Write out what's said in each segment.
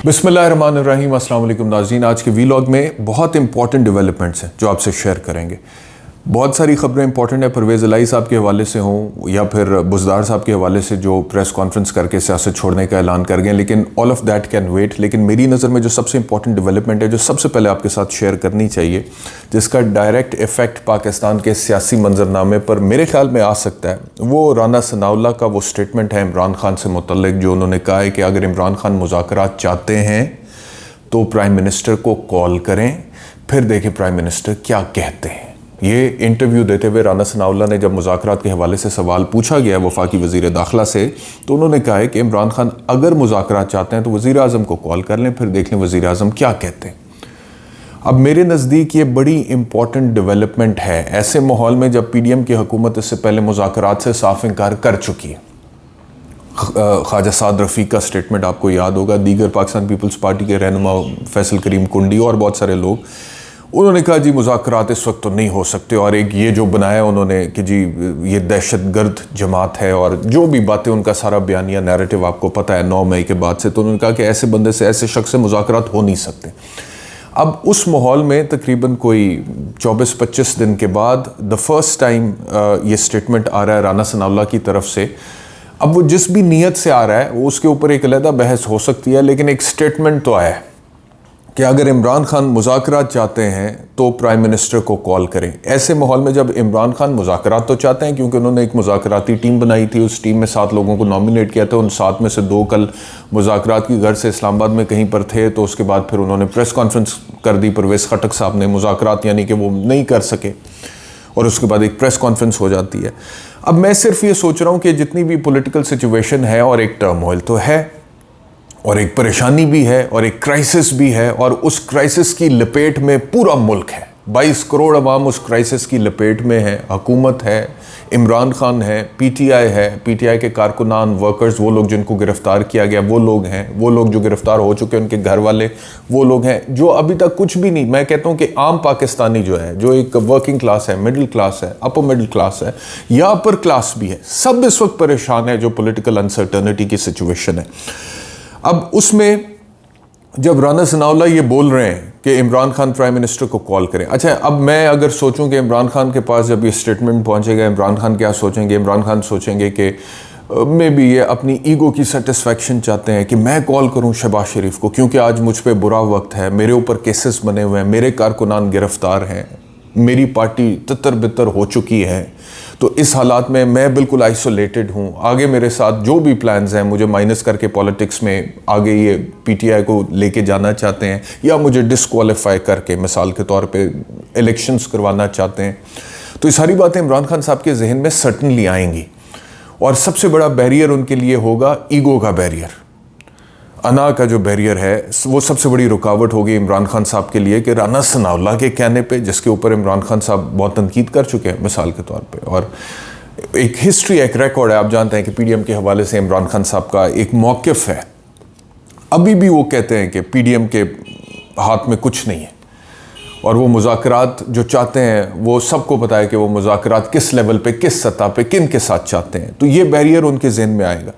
बिस्मिल्लाहिर्रहमानिर्रहीम, अस्सलाम वालेकुम नाज़रीन। आज के वीलॉग में बहुत इंपॉर्टेंट डेवलपमेंट्स हैं जो आपसे शेयर करेंगे। बहुत सारी खबरें इंपॉर्टेंट है, परवेज़ इलाही साहब के हवाले से हों या फिर बुज़दार साहब के हवाले से जो प्रेस कॉन्फ्रेंस करके सियासत छोड़ने का ऐलान कर गए, लेकिन all of that can wait. लेकिन मेरी नज़र में जो सबसे इंपॉर्टेंट डेवलपमेंट है, जो सबसे पहले आपके साथ शेयर करनी चाहिए, जिसका डायरेक्ट इफ़ेक्ट पाकिस्तान के सियासी मंजरनामे पर मेरे ख्याल में आ सकता है, वो राना सनाउल्लाह का वो स्टेटमेंट है इमरान खान से मुतल्लिक, जो उन्होंने कहा है कि अगर इमरान खान मुज़ाकरात चाहते हैं तो प्राइम मिनिस्टर को कॉल करें, फिर देखें प्राइम मिनिस्टर क्या कहते हैं। ये इंटरव्यू देते हुए राना सनाउल्लाह ने जब मुज़ाकरात के हवाले से सवाल पूछा गया वफाकी वज़ीर दाखिला से, तो उन्होंने कहा है कि इमरान खान अगर मुज़ाकरात चाहते हैं तो वज़ीर आज़म को कॉल कर लें, फिर देख लें वज़ीर आज़म क्या कहते हैं। अब मेरे नज़दीक ये बड़ी इंपॉर्टेंट डेवलपमेंट है ऐसे माहौल में जब PDM की हुकूमत इससे पहले मुज़ाकरात से साफ इनकार कर चुकी है। ख्वाजा साद रफ़ीक का स्टेटमेंट आपको याद होगा, दीगर पाकिस्तान पीपल्स पार्टी के रहनुमा फैसल करीम कुंडी और बहुत सारे लोग, उन्होंने कहा जी मुज़ाकरात इस वक्त तो नहीं हो सकते, और एक ये जो बनाया उन्होंने कि जी ये दहशतगर्द जमात है, और जो भी बातें उनका सारा बयानिया नैरेटिव आपको पता है 9 मई के बाद से, तो उन्होंने कहा कि ऐसे बंदे से, ऐसे शख्स से मुज़ाकरात हो नहीं सकते। अब उस माहौल में तकरीबन कोई 24-25 दिन के बाद द फर्स्ट टाइम ये स्टेटमेंट आ रहा है राना सनाउल्लाह की तरफ से। अब वो जिस भी नीयत से आ रहा है वो उसके ऊपर एक अलग बहस हो सकती है, लेकिन एक स्टेटमेंट तो आया है कि अगर इमरान खान मुज़ाकरात चाहते हैं तो प्राइम मिनिस्टर को कॉल करें। ऐसे माहौल में जब इमरान खान मुज़ाकरात तो चाहते हैं, क्योंकि उन्होंने एक मुज़ाकराती टीम बनाई थी, उस टीम में 7 लोगों को नॉमिनेट किया था, उन 7 में से 2 कल मुज़ाकरात की घर से इस्लामाबाद में कहीं पर थे, तो उसके बाद फिर उन्होंने प्रेस कॉन्फ्रेंस कर दी परवेज़ खटक साहब ने, मुज़ाकरात यानी कि वो नहीं कर सके, और उसके बाद एक प्रेस कॉन्फ्रेंस हो जाती है। अब मैं सिर्फ ये सोच रहा हूँ कि जितनी भी पॉलिटिकल सिचुएशन है, और एक टर्मोइल तो है, और एक परेशानी भी है, और एक क्राइसिस भी है, और उस क्राइसिस की लपेट में पूरा मुल्क है। 22 करोड़ अवाम उस क्राइसिस की लपेट में है। हुकूमत है, इमरान खान है, PTI है, PTI के कारकुनान, वर्कर्स, वो लोग जिनको गिरफ्तार किया गया वो लोग हैं, वो लोग जो गिरफ्तार हो चुके हैं उनके घर वाले वो लोग हैं, जो अभी तक कुछ भी नहीं, मैं कहता हूँ कि आम पाकिस्तानी जो है, जो एक वर्किंग क्लास है, मिडिल क्लास है, अपर मिडिल क्लास है या अपर क्लास भी है, सब इस वक्त परेशान है जो पॉलिटिकल अनसर्टनिटी की सिचुएशन है। अब उसमें जब राना सनाउल्लाह ये बोल रहे हैं कि इमरान खान प्राइम मिनिस्टर को कॉल करें, अच्छा अब मैं अगर सोचूं कि इमरान खान के पास जब ये स्टेटमेंट पहुंचेगा, इमरान खान क्या सोचेंगे? इमरान खान सोचेंगे कि मे बी ये अपनी ईगो की सेटिस्फैक्शन चाहते हैं कि मैं कॉल करूं शहबाज शरीफ को, क्योंकि आज मुझ पे बुरा वक्त है, मेरे ऊपर केसेस बने हुए हैं, मेरे कारकुनान गिरफ्तार हैं, मेरी पार्टी तितर बितर हो चुकी है, तो इस हालात में मैं बिल्कुल आइसोलेटेड हूँ। आगे मेरे साथ जो भी प्लान्स हैं, मुझे माइनस करके पॉलिटिक्स में आगे ये PTI को लेके जाना चाहते हैं, या मुझे डिसक्वालीफाई करके मिसाल के तौर पे इलेक्शंस करवाना चाहते हैं, तो ये सारी बातें इमरान खान साहब के जहन में सर्टनली आएंगी। और सबसे बड़ा बैरियर उनके लिए होगा ईगो का बैरियर, अना का जो बैरियर है, वो सबसे बड़ी रुकावट होगी इमरान खान साहब के लिए कि राना सनाउल्लाह के कहने पे, जिसके ऊपर इमरान खान साहब बहुत तनकीद कर चुके हैं मिसाल के तौर पे, और एक हिस्ट्री, एक रिकॉर्ड है, आप जानते हैं कि PDM के हवाले से इमरान खान साहब का एक मौक़िफ़ है। अभी भी वो कहते हैं कि PDM के हाथ में कुछ नहीं है, और वो मुज़ाकरात जो चाहते हैं वो सबको पता है कि वो मुज़ाकरात किस लेवल पे, किस सतह पे, किन के साथ चाहते हैं। तो ये बैरियर उनके जहन में आएगा,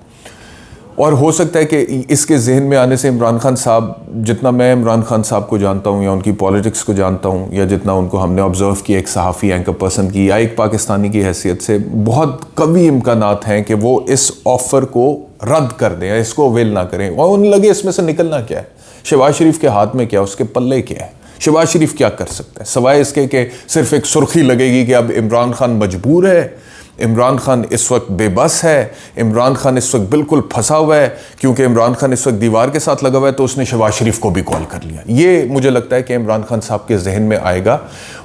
और हो सकता है कि इसके जहन में आने से इमरान खान साहब, जितना मैं इमरान खान साहब को जानता हूँ या उनकी पॉलिटिक्स को जानता हूँ, या जितना उनको हमने ऑब्ज़र्व किया एक सहाफ़ी एंकर पर्सन की या एक पाकिस्तानी की हैसियत से, बहुत कभी इम्कानात हैं कि वो इस ऑफ़र को रद्द कर दें या इसको अवेल ना करें, और उन्हें लगे इसमें से निकलना क्या है, शहबाज शरीफ के हाथ में क्या, उसके पल्ले क्या है, शहबाज शरीफ क्या कर सकता है, सवाए इसके कि सिर्फ एक सुर्खी लगेगी कि अब इमरान खान मजबूर है, इमरान खान इस वक्त बेबस है, इमरान खान इस वक्त बिल्कुल फंसा हुआ है, क्योंकि इमरान खान इस वक्त दीवार के साथ लगा हुआ है, तो उसने शहबाज शरीफ को भी कॉल कर लिया। ये मुझे लगता है कि इमरान खान साहब के जहन में आएगा,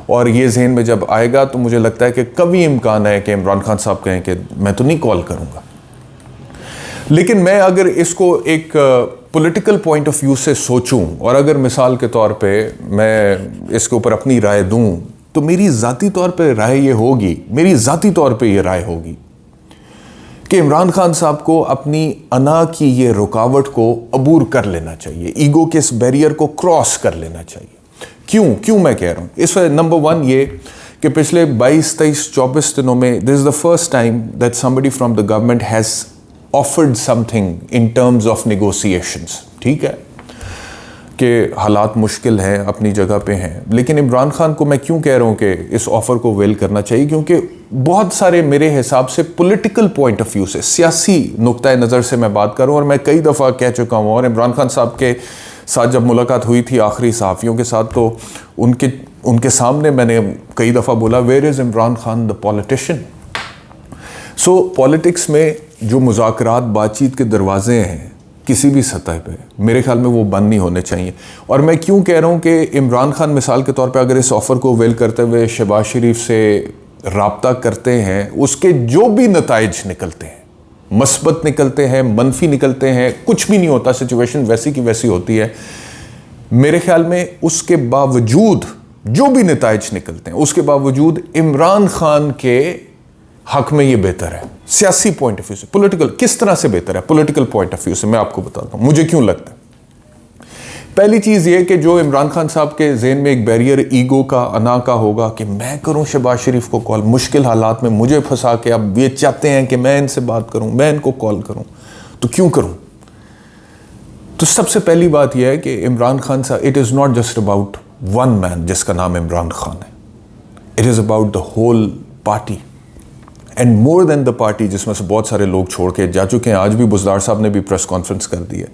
और ये जहन में जब आएगा तो मुझे लगता है कि कभी इम्कान है कि इमरान खान साहब कहें कि मैं तो नहीं कॉल करूँगा। लेकिन मैं अगर इसको एक पॉलिटिकल पॉइंट ऑफ व्यू से सोचूं, और अगर मिसाल के तौर पे मैं इसके ऊपर अपनी राय दूं, तो मेरी ज़ाती तौर पे राय ये होगी, मेरी ज़ाती तौर पे ये राय होगी कि इमरान खान साहब को अपनी अना की ये रुकावट को अबूर कर लेना चाहिए, ईगो के इस बैरियर को क्रॉस कर लेना चाहिए। क्यों मैं कह रहा हूँ इस वजह, नंबर 1 ये कि पिछले 22, 23, 24 दिनों में this is the first time that somebody from the government has offered something in terms of negotiations. ठीक है, कि हालात मुश्किल हैं, अपनी जगह पे हैं, लेकिन इमरान खान को मैं क्यों कह रहा हूँ कि इस ऑफ़र को वेल करना चाहिए, क्योंकि बहुत सारे मेरे हिसाब से पॉलिटिकल पॉइंट ऑफ व्यू से, सियासी नुक्ता नज़र से मैं बात करूँ, और मैं कई दफ़ा कह चुका हूँ, और इमरान खान साहब के साथ जब मुलाकात हुई थी आखिरी सहाफ़ियों के साथ, तो उनके सामने मैंने कई दफ़ा बोला, where is Imran Khan the politician. So politics में जो मुज़ाकरात, बातचीत के दरवाजे हैं किसी भी सतह पे, मेरे ख्याल में वो बंद नहीं होने चाहिए। और मैं क्यों कह रहा हूँ कि इमरान खान मिसाल के तौर पे अगर इस ऑफ़र को वेल करते हुए शहबाज शरीफ से राब्ता करते हैं, उसके जो भी नताइज निकलते हैं, मस्बत निकलते हैं, मनफी निकलते हैं, कुछ भी नहीं होता, सिचुएशन वैसी की वैसी होती है, मेरे ख्याल में उसके बावजूद जो भी नताइज निकलते हैं, उसके बावजूद इमरान खान के हक में ये बेहतर है सियासी पॉइंट ऑफ व्यू से। पॉलिटिकल किस तरह से बेहतर है पॉलिटिकल पॉइंट ऑफ व्यू से, मैं आपको बताता हूं मुझे क्यों लगता है। पहली चीज़ ये कि जो इमरान खान साहब के ज़हन में एक बैरियर ईगो का, अना का होगा कि मैं करूं शहबाज शरीफ को कॉल, मुश्किल हालात में मुझे फंसा के, अब ये चाहते हैं कि मैं इनसे बात करूं, मैं इनको कॉल करूं, तो क्यों करूं। तो सबसे पहली बात यह है कि इमरान खान साहब, it is not just about one man जिसका नाम इमरान खान है, it is about the whole party and more than the party, जिसमें से बहुत सारे लोग छोड़ के जा चुके हैं। आज भी बुज़दार साहब ने भी प्रेस कॉन्फ्रेंस कर दी है।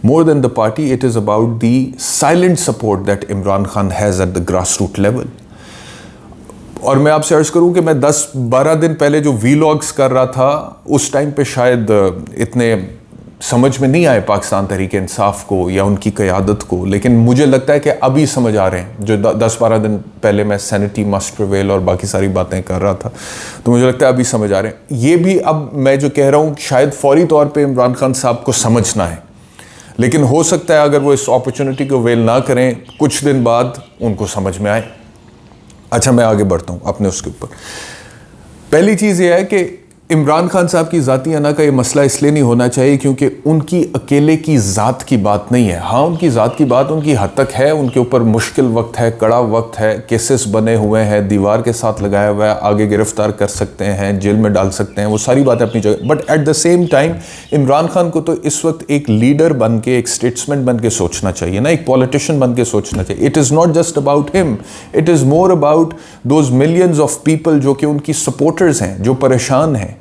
More than the party, it is about the silent support that Imran Khan has at the grass root level. और मैं आपसे अर्ज़ करूं कि मैं 10-12 दिन पहले जो वीलॉग्स कर रहा था, उस टाइम पे शायद इतने समझ में नहीं आए पाकिस्तान तहरीक इंसाफ को या उनकी क़यादत को, लेकिन मुझे लगता है कि अभी समझ आ रहे हैं। जो 10-12 दिन पहले मैं सैनिटी मस्ट प्रिवेल और बाकी सारी बातें कर रहा था, तो मुझे लगता है अभी समझ आ रहे हैं। ये भी अब मैं जो कह रहा हूँ शायद फौरी तौर पे इमरान खान साहब को समझना है, लेकिन हो सकता है अगर वो इस अपॉर्चुनिटी को वेल ना करें, कुछ दिन बाद उनको समझ में आए। अच्छा, मैं आगे बढ़ता हूँ अपने उसके ऊपर। पहली चीज़ ये है कि इमरान खान साहब की ज़ाती अना का ये मसला इसलिए नहीं होना चाहिए क्योंकि उनकी अकेले की ज़ात की बात नहीं है। हाँ, उनकी ज़ात की बात उनकी हद तक है, उनके ऊपर मुश्किल वक्त है, कड़ा वक्त है, केसेस बने हुए हैं, दीवार के साथ लगाया हुआ है, आगे गिरफ्तार कर सकते हैं, जेल में डाल सकते हैं, वो सारी बातें अपनी जगह। But at the same time Imran Khan को तो इस वक्त एक लीडर बन के, एक स्टेट्समैन बन के सोचना चाहिए ना, एक पॉलिटिशियन बन के सोचना चाहिए। It is not just about him, it is more about those millions of people जो कि उनकी सपोर्टर्स हैं, जो परेशान हैं।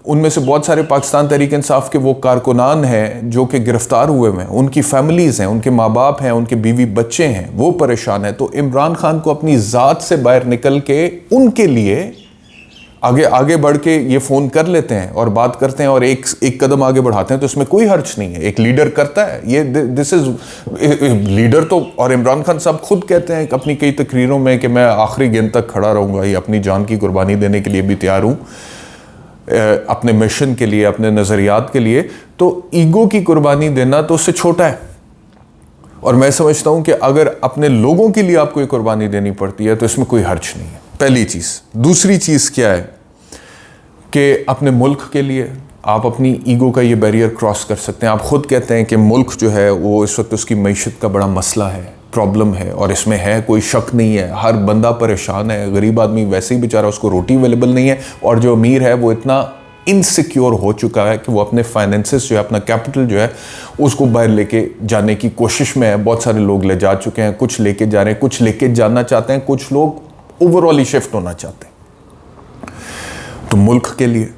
उनमें से बहुत सारे पाकिस्तान तहरीक इंसाफ के वो कारकुनान हैं जो कि गिरफ्तार हुए हैं, उनकी फैमिलीज़ हैं, उनके माँ बाप हैं, उनके बीवी बच्चे हैं, वो परेशान हैं। तो इमरान खान को अपनी ज़ात से बाहर निकल के उनके लिए आगे बढ़ के ये फ़ोन कर लेते हैं और बात करते हैं और एक कदम आगे बढ़ाते हैं, तो इसमें कोई हर्ज नहीं है। एक लीडर करता है ये, दिस इज़ लीडर। तो और इमरान खान साहब खुद कहते हैं अपनी कई तकरीरों में कि मैं आखिरी गेंद तक खड़ा रहूँगा, ये अपनी जान की कुर्बानी देने के लिए भी तैयार हूँ, अपने मिशन के लिए, अपने नज़रियात के लिए। तो ईगो की कुर्बानी देना तो उससे छोटा है। और मैं समझता हूं कि अगर अपने लोगों के लिए आपको ये कुर्बानी देनी पड़ती है तो इसमें कोई हर्ज नहीं है, पहली चीज़। दूसरी चीज़ क्या है कि अपने मुल्क के लिए आप अपनी ईगो का ये बैरियर क्रॉस कर सकते हैं। आप खुद कहते हैं कि मुल्क जो है वो इस वक्त उसकी मईशत का बड़ा मसला है, प्रॉब्लम है, और इसमें है कोई शक नहीं है, हर बंदा परेशान है। गरीब आदमी वैसे ही बेचारा, उसको रोटी अवेलेबल नहीं है, और जो अमीर है वो इतना इनसिक्योर हो चुका है कि वो अपने फाइनेंसेस जो है, अपना कैपिटल जो है, उसको बाहर लेके जाने की कोशिश में है। बहुत सारे लोग ले जा चुके हैं, कुछ लेके जा रहे हैं, कुछ लेके जाना चाहते हैं, कुछ लोग ओवरऑल ही शिफ्ट होना चाहते हैं। तो मुल्क के लिए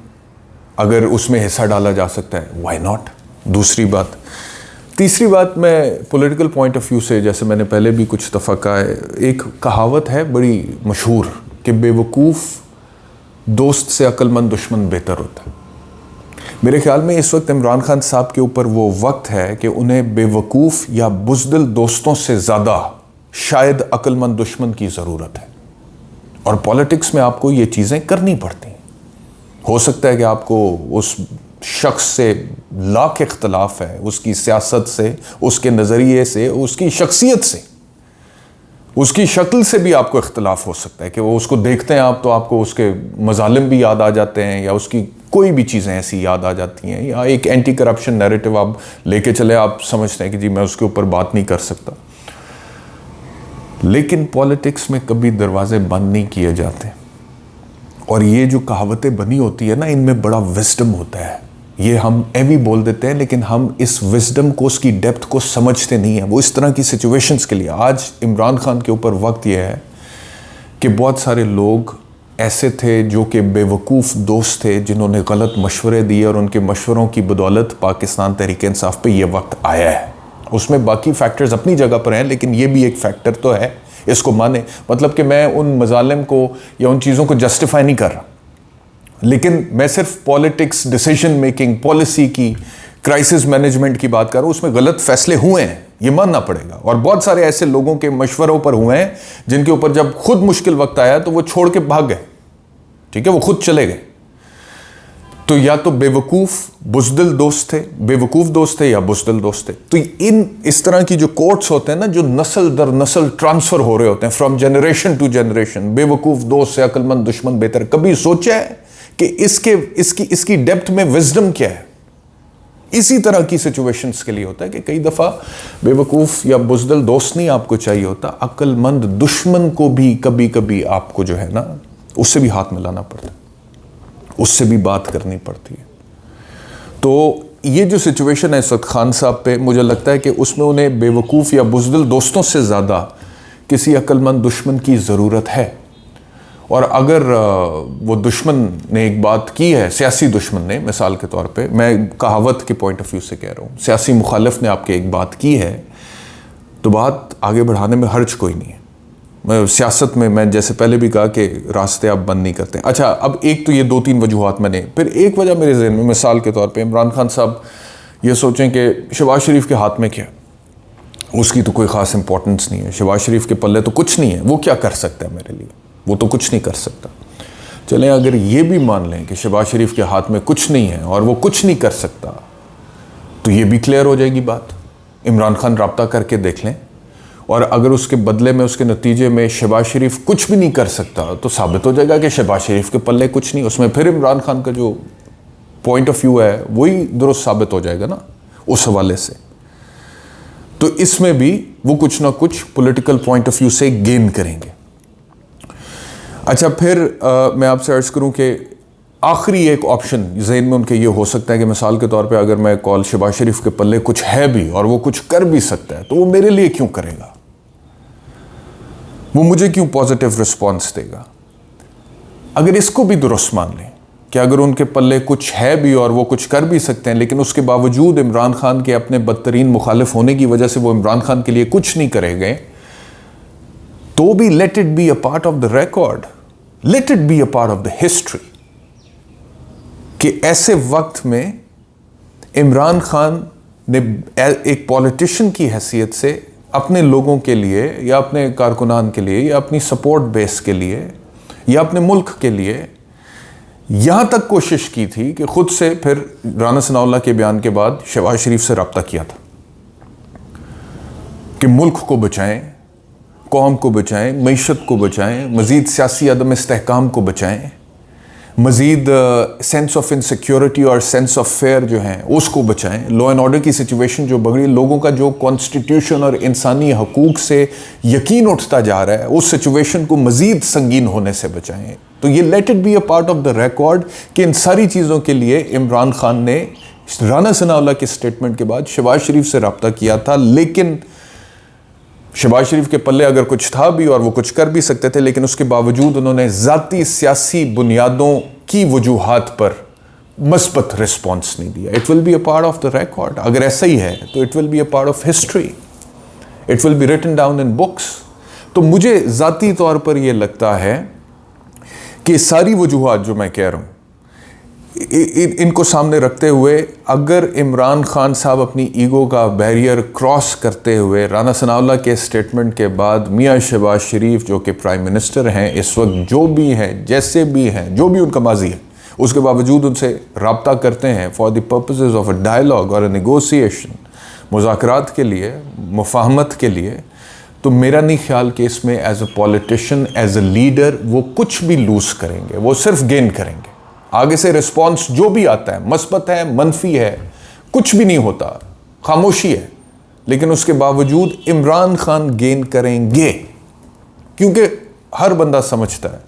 अगर उसमें हिस्सा डाला जा सकता है, व्हाई नॉट। दूसरी बात। तीसरी बात, मैं पॉलिटिकल पॉइंट ऑफ व्यू से, जैसे मैंने पहले भी कुछ दफ़ा कहा है, एक कहावत है बड़ी मशहूर कि बेवकूफ़ दोस्त से अक्लमंद दुश्मन बेहतर होता है। मेरे ख्याल में इस वक्त इमरान खान साहब के ऊपर वो वक्त है कि उन्हें बेवकूफ़ या बुज़दिल दोस्तों से ज़्यादा शायद अक्लमंद दुश्मन की ज़रूरत है। और पॉलिटिक्स में आपको ये चीज़ें करनी पड़ती हैं। हो सकता है कि आपको उस शख्स से लाख इख्तलाफ है, उसकी सियासत से, उसके नज़रिए से, उसकी शख्सियत से, उसकी शक्ल से भी आपको इख्तलाफ हो सकता है कि वो उसको देखते हैं आप तो आपको उसके मजालिम भी याद आ जाते हैं, या उसकी कोई भी चीज़ें ऐसी याद आ जाती हैं, या एक एंटी करप्शन नैरेटिव आप लेके चले, आप समझते हैं कि जी मैं उसके ऊपर बात नहीं कर सकता। लेकिन पॉलिटिक्स में कभी दरवाजे बंद नहीं किए जाते। और ये जो कहावतें बनी होती है ना, इनमें बड़ा विस्डम होता है। ये हम एवी बोल देते हैं, लेकिन हम इस विजडम को, उसकी डेप्थ को समझते नहीं है। वो इस तरह की सिचुएशंस के लिए आज इमरान खान के ऊपर वक्त यह है कि बहुत सारे लोग ऐसे थे जो कि बेवकूफ़ दोस्त थे, जिन्होंने गलत मशवरे दिए और उनके मशवरों की बदौलत पाकिस्तान तहरीक इंसाफ पे ये वक्त आया है। उसमें बाकी फैक्टर्स अपनी जगह पर हैं, लेकिन ये भी एक फैक्टर तो है, इसको माने। मतलब कि मैं उन मजालिम को या उन चीज़ों को जस्टिफाई नहीं कर रहा, लेकिन मैं सिर्फ पॉलिटिक्स, डिसीजन मेकिंग, पॉलिसी की, क्राइसिस मैनेजमेंट की बात कर रहा हूँ। उसमें गलत फैसले हुए हैं, ये मानना पड़ेगा। और बहुत सारे ऐसे लोगों के मशवरों पर हुए हैं जिनके ऊपर जब खुद मुश्किल वक्त आया तो वो छोड़ के भाग गए, ठीक है, वो खुद चले गए। तो या तो बेवकूफ़ बुज़दिल दोस्त थे, बेवकूफ़ दोस्त थे या बुज़दिल दोस्त थे। तो इस तरह की जो कोट्स होते हैं ना, जो नस्ल दर नस्ल ट्रांसफ़र हो रहे होते हैं, फ्रॉम जनरेशन टू जनरेशन, बेवकूफ़ दोस्त से अक्लमंद दुश्मन बेहतर। कभी सोचा है कि इसकी डेप्थ में विजडम क्या है? इसी तरह की सिचुएशंस के लिए होता है कि कई दफ़ा बेवकूफ़ या बुज़दिल दोस्त नहीं आपको चाहिए होता, अक्लमंद दुश्मन को भी कभी कभी आपको जो है ना, उससे भी हाथ मिलाना पड़ता है, उससे भी बात करनी पड़ती है। तो ये जो सिचुएशन है सद खान साहब पे, मुझे लगता है कि उसमें उन्हें बेवकूफ़ या बुज़दिल दोस्तों से ज़्यादा किसी अक्लमंद दुश्मन की ज़रूरत है। और अगर वो दुश्मन ने एक बात की है, सियासी दुश्मन ने, मिसाल के तौर पे, मैं कहावत के पॉइंट ऑफ व्यू से कह रहा हूँ, सियासी मुखालिफ ने आपके एक बात की है, तो बात आगे बढ़ाने में हर्ज कोई नहीं है। मैं सियासत में, मैं जैसे पहले भी कहा कि रास्ते आप बंद नहीं करते। अच्छा, अब एक तो ये 2-3 वजूहात मैंने, फिर एक वजह मेरे जहन में, मिसाल के तौर पे इमरान खान साहब ये सोचें कि शहबाज शरीफ के हाथ में क्या, उसकी तो कोई ख़ास इंपॉर्टेंस नहीं है, शहबाज शरीफ के पल्ले तो कुछ नहीं है, वो क्या कर सकता है मेरे लिए, वो तो कुछ नहीं कर सकता। चलें, अगर ये भी मान लें कि शहबाज शरीफ के हाथ में कुछ नहीं है और वो कुछ नहीं कर सकता, तो ये भी क्लियर हो जाएगी बात। इमरान खान राब्ता करके देख लें, और अगर उसके बदले में, उसके नतीजे में शहबाज शरीफ कुछ भी नहीं कर सकता, तो साबित हो जाएगा कि शहबाज शरीफ के पल्ले कुछ नहीं। उसमें फिर इमरान खान का जो पॉइंट ऑफ व्यू है वही दुरुस्त साबित हो जाएगा ना उस हवाले से। तो इसमें भी वो कुछ ना कुछ पॉलिटिकल पॉइंट ऑफ व्यू से गेन करेंगे। अच्छा, फिर मैं आपसे अर्ज करूं कि आखिरी एक ऑप्शन जहन में उनके ये हो सकता है कि मिसाल के तौर पे अगर मैं कॉल शहबाज शरीफ के पल्ले कुछ है भी और वो कुछ कर भी सकता है, तो वो मेरे लिए क्यों करेगा, वो मुझे क्यों पॉजिटिव रिस्पॉन्स देगा? अगर इसको भी दुरुस्त मान लें कि अगर उनके पल्ले कुछ है भी और वो कुछ कर भी सकते हैं, लेकिन उसके बावजूद इमरान खान के अपने बदतरीन मुखालिफ होने की वजह से वो इमरान खान के लिए कुछ नहीं करेंगे, तो भी late it be a part of the record, late it be a part of the history, कि ऐसे वक्त में इमरान खान ने एक पॉलिटिशियन की हैसियत से अपने लोगों के लिए या अपने कारकुनान के लिए या अपनी सपोर्ट बेस के लिए या अपने मुल्क के लिए यहां तक कोशिश की थी कि खुद से, फिर राना सनाउल्लाह के बयान के बाद शहबाज शरीफ से रब्ता किया था कि मुल्क को बचाएं, कौम को बचाएं, मईशत को बचाएं, मज़ीद सियासी अदम इस्तेहकाम को बचाएं, मज़ीद सेंस ऑफ इनसिक्योरिटी और सेंस ऑफ फेयर जो है उसको बचाएं, लॉ एंड ऑर्डर की सिचुएशन जो बगड़ी, लोगों का जो कॉन्स्टिट्यूशन और इंसानी हकूक़ से यकीन उठता जा रहा है, उस सिचुएशन को मज़ीद संगीन होने से बचाएं। तो ये late it be a part of the record कि इन सारी चीज़ों के लिए इमरान खान ने राना सनाउल्लाह के स्टेटमेंट के बाद शहबाज शरीफ से रब्ता किया था, लेकिन शहबाज शरीफ के पल्ले अगर कुछ था भी और वो कुछ कर भी सकते थे, लेकिन उसके बावजूद उन्होंने ज़ाती सियासी बुनियादों की वजूहात पर मस्बत रिस्पॉन्स नहीं दिया। It will be a part of the record. अगर ऐसा ही है तो it will be a part of history, it will be written down in books. तो मुझे ज़ाती तौर पर यह लगता है कि सारी वजूहात जो मैं कह रहा हूँ, इनको सामने रखते हुए अगर इमरान खान साहब अपनी ईगो का बैरियर क्रॉस करते हुए राना सनाउल्लाह के स्टेटमेंट के बाद मियाँ शहबाज शरीफ जो कि प्राइम मिनिस्टर हैं इस वक्त, जो भी हैं, जैसे भी हैं, जो भी उनका माजी है, उसके बावजूद उनसे रब्ता करते हैं for the purposes of a dialogue और अ नेगोशिएशन, मुज़ाकरात के लिए, मुफाहमत के लिए, तो मेरा नहीं ख्याल कि इसमें as a politician, as a leader वो कुछ भी लूज़ करेंगे, वो सिर्फ गेन करेंगे। आगे से रिस्पॉन्स जो भी आता है, मस्बत है, मनफी है, कुछ भी नहीं होता, खामोशी है, लेकिन उसके बावजूद इमरान खान गेन करेंगे, क्योंकि हर बंदा समझता है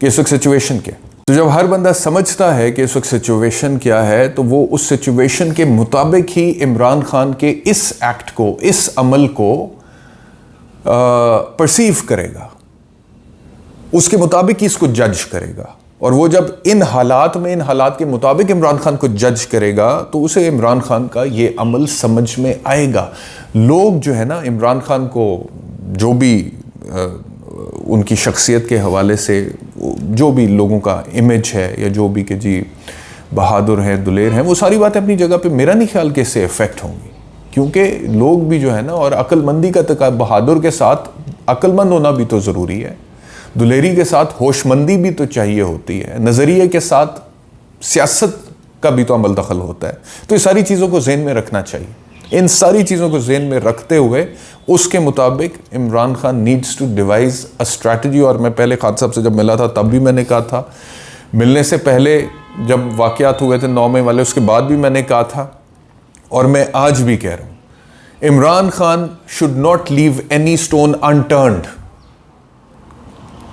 कि इस वक्त सिचुएशन क्या, तो जब हर बंदा समझता है कि इस वक्त सिचुएशन क्या है, तो वो उस सिचुएशन के मुताबिक ही इमरान खान के इस एक्ट को, इस अमल को परसीव करेगा, उसके मुताबिक ही इसको जज करेगा। और वो जब इन हालात में, इन हालात के मुताबिक इमरान खान को जज करेगा, तो उसे इमरान खान का ये अमल समझ में आएगा। लोग जो है ना, इमरान खान को जो भी उनकी शख्सियत के हवाले से जो भी लोगों का इमेज है, या जो भी कि जी बहादुर हैं, दुलेर हैं, वो सारी बातें अपनी जगह पे मेरा नहीं ख्याल कि इससे इफेक्ट होंगी। क्योंकि लोग भी जो है ना, और अक्लमंदी का तक, बहादुर के साथ अक्लमंद होना भी तो ज़रूरी है, दुलेरी के साथ होशमंदी भी तो चाहिए होती है, नज़रिए के साथ सियासत का भी तो अमल दखल होता है। तो ये सारी चीज़ों को ज़हन में रखना चाहिए। इन सारी चीज़ों को ज़हन में रखते हुए उसके मुताबिक Imran Khan needs to devise a strategy. और मैं पहले खान साहब से जब मिला था तब भी मैंने कहा था, मिलने से पहले जब वाक़यात हुए थे 9 मई वाले, उसके बाद भी मैंने कहा था, और मैं आज भी कह रहा हूँ, Imran Khan should not leave any stone unturned,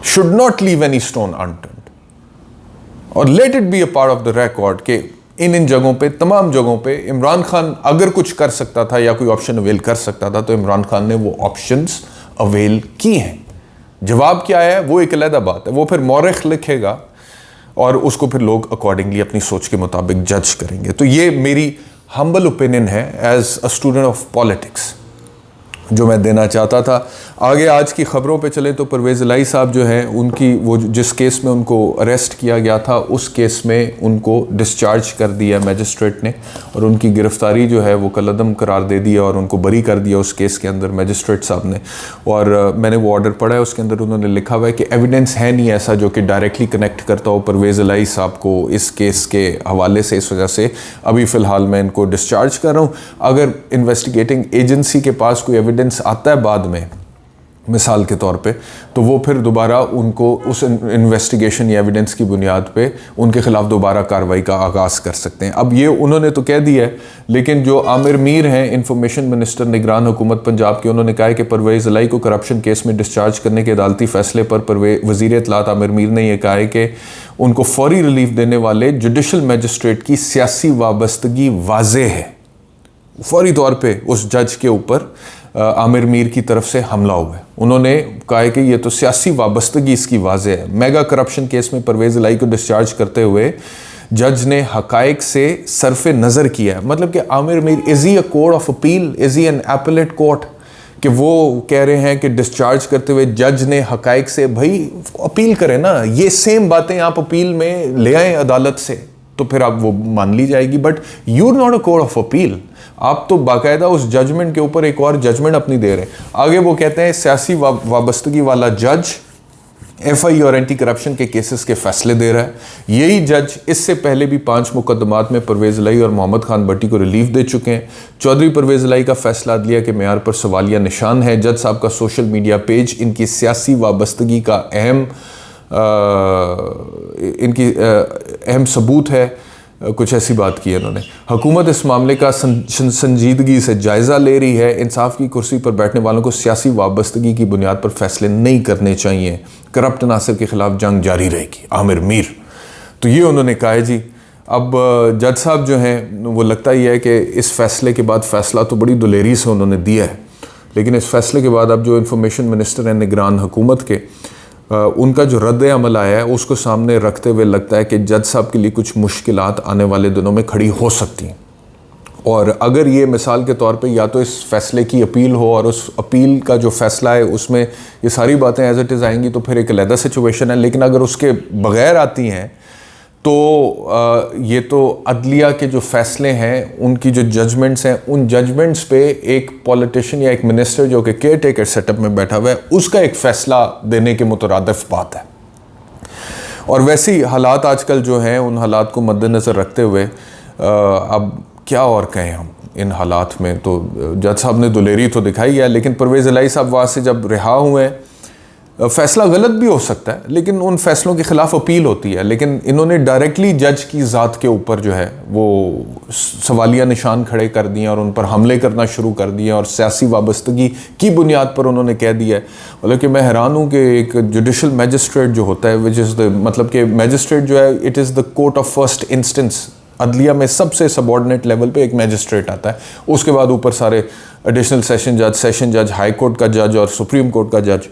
should not leave any stone unturned. और let it be a part of the record कि इन जगहों पे, तमाम जगहों पे इमरान खान अगर कुछ कर सकता था या कोई ऑप्शन अवेल कर सकता था, तो इमरान खान ने वो ऑप्शंस अवेल किए हैं। जवाब क्या है वो एक अलग बात है, वो फिर मौरख लिखेगा और उसको फिर लोग अकॉर्डिंगली अपनी सोच के मुताबिक जज करेंगे। तो ये मेरी हम्बल ओपिनियन है as a student of politics, जो मैं देना चाहता था। आगे आज की ख़बरों पे चले तो परवेज़ इलाही साहब जो हैं, उनकी वो जिस केस में उनको अरेस्ट किया गया था, उस केस में उनको डिस्चार्ज कर दिया मैजिस्ट्रेट ने, और उनकी गिरफ़्तारी जो है वो कलअदम करार दे दिया और उनको बरी कर दिया उस केस के अंदर मैजिस्ट्रेट साहब ने। और मैंने वो ऑर्डर पढ़ा है, उसके अंदर उन्होंने लिखा हुआ है कि एविडेंस है नहीं ऐसा जो कि डायरेक्टली कनेक्ट करता हो परवेज़ इलाही साहब को इस केस के हवाले से। इस वजह से अभी फ़िलहाल मैं इनको डिस्चार्ज कर रहा हूँ। अगर इन्वेस्टिगेटिंग एजेंसी के पास कोई एविडेंस आता है बाद में, मिसाल के तौर पे, तो वो फिर दोबारा उनको उस इन्वेस्टिगेशन या एविडेंस की बुनियाद पे उनके ख़िलाफ़ दोबारा कार्रवाई का आगाज़ कर सकते हैं। अब ये उन्होंने तो कह दिया है, लेकिन जो आमिर मीर हैं, इंफॉर्मेशन मिनिस्टर निगरान हुकूमत पंजाब के, उन्होंने कहा है कि परवेज़ इलाही को करप्शन केस में डिस्चार्ज करने के अदालती फ़ैसले पर वज़ीर इत्तलात आमिर मीर ने यह कहा है कि उनको फौरी रिलीफ देने वाले जुडिशल मजिस्ट्रेट की सियासी वाबस्तगी वाज़ेह है। फौरी तौर पर उस जज के ऊपर आमिर मीर की तरफ से हमला हुआ है। उन्होंने कहा है कि ये तो सियासी वाबस्तगी इसकी वाज़ेह है। मेगा करप्शन केस में परवेज़ इलाही को डिस्चार्ज करते हुए जज ने हकायक से सरफे नज़र किया है। मतलब कि Aamir Mir, is he a court of appeal, is he an appellate court, कि वो कह रहे हैं कि डिस्चार्ज करते हुए जज ने हकायक से, भाई अपील करें ना, ये सेम बातें आप अपील में ले आएँ अदालत से, तो फिर आप वो मान ली जाएगी। But you are not a court of appeal, आप तो बाकायदा उस जजमेंट के ऊपर एक और जजमेंट अपनी दे रहे हैं। आगे वो कहते हैं सियासी वाबस्तगी वाला जज FI और एंटी करप्शन के केसेस के फैसले दे रहा है। यही जज इससे पहले भी 5 मुकदमात में परवेज़ इलाही और मोहम्मद खान भट्टी को रिलीफ दे चुके हैं। चौधरी परवेज़ इलाही का फैसला अदलिया के मेयार पर सवालिया निशान है। जज साहब का सोशल मीडिया पेज इनकी सियासी वाबस्तगी का अहम सबूत है। कुछ ऐसी बात की है इन्होंने। हुकूमत इस मामले का संजीदगी से जायज़ा ले रही है। इंसाफ की कुर्सी पर बैठने वालों को सियासी वाबस्तगी की बुनियाद पर फैसले नहीं करने चाहिए। करप्ट अनासर के खिलाफ जंग जारी रहेगी, आमिर मीर। तो ये उन्होंने कहा है जी। अब जज साहब जो हैं, वो लगता ही है कि इस फैसले के बाद, फ़ैसला तो बड़ी दुलेरी से उन्होंने दिया है, लेकिन इस फैसले के बाद अब जो इंफॉर्मेशन मिनिस्टर हैं निगरान हुकूमत के, उनका जो रद्द अमल आया है उसको सामने रखते हुए लगता है कि जज साहब के लिए कुछ मुश्किलात आने वाले दिनों में खड़ी हो सकती हैं। और अगर ये मिसाल के तौर पे या तो इस फैसले की अपील हो और उस अपील का जो फैसला है उसमें ये सारी बातें एज इट इज़ आएंगी, तो फिर एक अलग सिचुएशन है। लेकिन अगर उसके बग़ैर आती हैं तो ये तो अदलिया के जो फ़ैसले हैं, उनकी जो जजमेंट्स हैं, उन जजमेंट्स पे एक पॉलिटिशियन या एक मिनिस्टर जो कि केयर टेकर सेटअप में बैठा हुआ है, उसका एक फ़ैसला देने के मुतरादिफ बात है। और वैसे ही हालात आजकल जो हैं, उन हालात को मद्देनज़र रखते हुए अब क्या और कहें हम इन हालात में। तो जज साहब ने दुलेरी तो दिखाई है, लेकिन परवेज़ इलाही साहब वहाँ से जब रिहा हुए फ़ैसला गलत भी हो सकता है, लेकिन उन फैसलों के ख़िलाफ़ अपील होती है। लेकिन इन्होंने डायरेक्टली जज की ज़ात के ऊपर जो है वो सवालिया निशान खड़े कर दिए और उन पर हमले करना शुरू कर दिए और सियासी वाबस्तगी की बुनियाद पर उन्होंने कह दिया है। मतलब कि मैं हैरान हूँ कि एक जुडिशल मैजिस्ट्रेट जो होता है, विच इज़ द मतलब कि मैजिस्ट्रेट जो है, it is the court of first instance. अदलिया में सबसे सबॉर्डिनेट लेवल पे एक मैजिस्ट्रेट आता है, उसके बाद ऊपर सारे एडिशनल सेशन जज, हाई कोर्ट का जज और सुप्रीम कोर्ट का जज।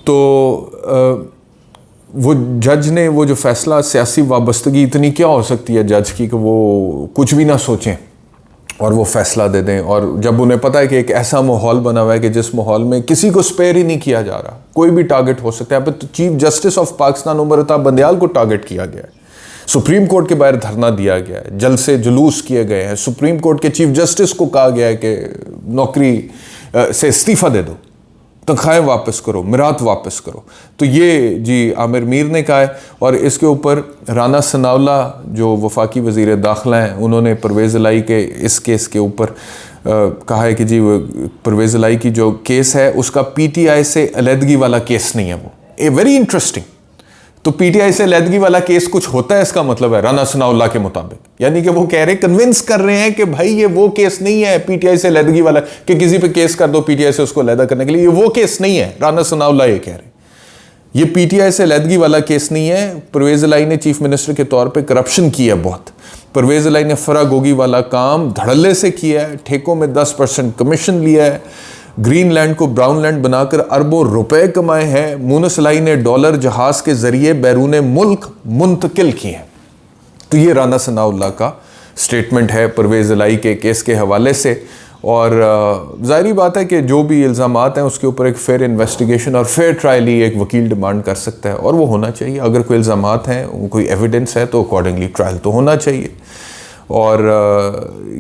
तो वो जज ने वो जो फैसला, सियासी वाबस्तगी इतनी क्या हो सकती है जज की कि वो कुछ भी ना सोचें और वो फैसला दे दें। और जब उन्हें पता है कि एक ऐसा माहौल बना हुआ है कि जिस माहौल में किसी को स्पेयर ही नहीं किया जा रहा, कोई भी टारगेट हो सकता है। अब तो chief justice of Pakistan Umar Ata Bandial को टारगेट किया गया है, सुप्रीम कोर्ट के बाहर धरना दिया गया है, जलसे जुलूस किए गए हैं, सुप्रीम कोर्ट के चीफ जस्टिस को कहा गया है कि नौकरी से इस्तीफ़ा दे दो, तनख्वाहें वापस करो, मिरात वापस करो। तो ये जी आमिर मीर ने कहा है। और इसके ऊपर राना सनाउल्लाह जो वफाकी वज़ीर दाखिला हैं, उन्होंने परवेज़ इलाही के इस केस के ऊपर कहा है कि जी परवेज़ इलाही की जो केस है उसका PTI से अलहदगी वाला केस नहीं है। वो ए वेरी इंटरेस्टिंग। तो PTI से अलहदगी वाला केस कुछ होता है, इसका मतलब है राना सनाउल्लाह के मुताबिक, यानी कि वो कह रहे, कन्विंस कर रहे हैं कि भाई ये वो केस नहीं है PTI से अलहदगी वाला, कि किसी पे केस कर दो PTI से उसको अलहदा करने के लिए, ये वो केस नहीं है। राना सनाउल्लाह ये कह रहे हैं, ये PTI से अलहदगी वाला केस नहीं है। परवेज़ इलाही ने चीफ मिनिस्टर के तौर पर करप्शन किया बहुत। परवेज़ इलाही ने फरागोगी वाला काम धड़ल्ले से किया है, ठेकों में 10% कमीशन लिया है, ग्रीन लैंड को ब्राउन लैंड बनाकर अरबों रुपए कमाए हैं। मूनस इलाही ने डॉलर जहाज के जरिए बैरून मुल्क मुंतकिल किए हैं। तो ये राना सनाउल्लाह का स्टेटमेंट है परवेज़ इलाही के केस के हवाले से। और ज़ाहिरी बात है कि जो भी इल्ज़ामात हैं उसके ऊपर एक फेयर इन्वेस्टिगेशन और फेयर ट्रायल ही एक वकील डिमांड कर सकता है, और वो होना चाहिए। अगर कोई इल्ज़ामात हैं, कोई एविडेंस है, तो अकॉर्डिंगली ट्रायल तो होना चाहिए। और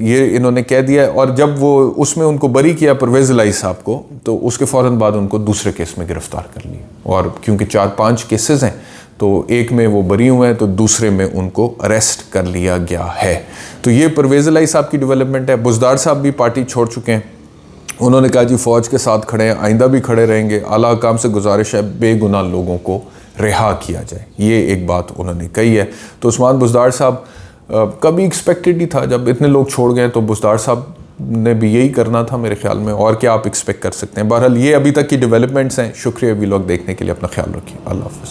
ये इन्होंने कह दिया। और जब वो उसमें उनको बरी किया परवेज़ इलाही साहब को, तो उसके फ़ौरन बाद उनको दूसरे केस में गिरफ़्तार कर लिया। और क्योंकि 4-5 केसेस हैं, तो एक में वो बरी हुए हैं, तो दूसरे में उनको अरेस्ट कर लिया गया है। तो ये परवेज़ इलाही साहब की डेवलपमेंट है। बुज़दार साहब भी पार्टी छोड़ चुके हैं। उन्होंने कहा जी फ़ौज के साथ खड़े हैं, आइंदा भी खड़े रहेंगे। आला हुकाम से गुजारिश है बेगुनाह लोगों को रिहा किया जाए, ये एक बात उन्होंने कही है। तो उस्मान बुज़दार साहब कभी एक्सपेक्टेड ही था, जब इतने लोग छोड़ गए तो बुज़दार साहब ने भी यही करना था मेरे ख्याल में। और क्या आप एक्सपेक्ट कर सकते हैं। बहरहाल ये अभी तक की डेवलपमेंट्स हैं। शुक्रिया वीलॉग देखने के लिए। अपना ख्याल रखिए। अल्लाह हाफ़िज़।